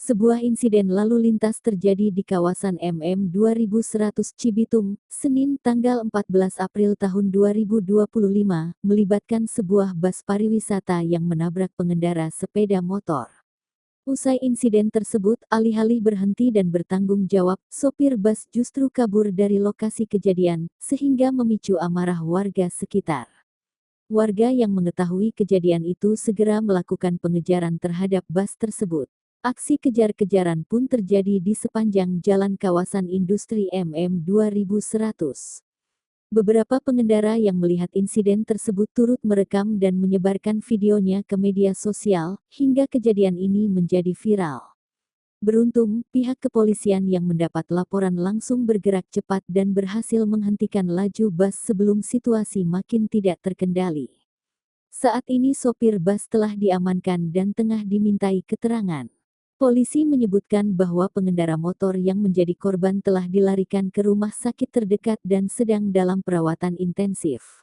Sebuah insiden lalu lintas terjadi di kawasan MM 2100 Cibitung, Senin tanggal 14 April tahun 2025, melibatkan sebuah bus pariwisata yang menabrak pengendara sepeda motor. Usai insiden tersebut, alih-alih berhenti dan bertanggung jawab, sopir bus justru kabur dari lokasi kejadian, sehingga memicu amarah warga sekitar. Warga yang mengetahui kejadian itu segera melakukan pengejaran terhadap bus tersebut. Aksi kejar-kejaran pun terjadi di sepanjang jalan kawasan industri MM 2100. Beberapa pengendara yang melihat insiden tersebut turut merekam dan menyebarkan videonya ke media sosial, hingga kejadian ini menjadi viral. Beruntung, pihak kepolisian yang mendapat laporan langsung bergerak cepat dan berhasil menghentikan laju bus sebelum situasi makin tidak terkendali. Saat ini sopir bus telah diamankan dan tengah dimintai keterangan. Polisi menyebutkan bahwa pengendara motor yang menjadi korban telah dilarikan ke rumah sakit terdekat dan sedang dalam perawatan intensif.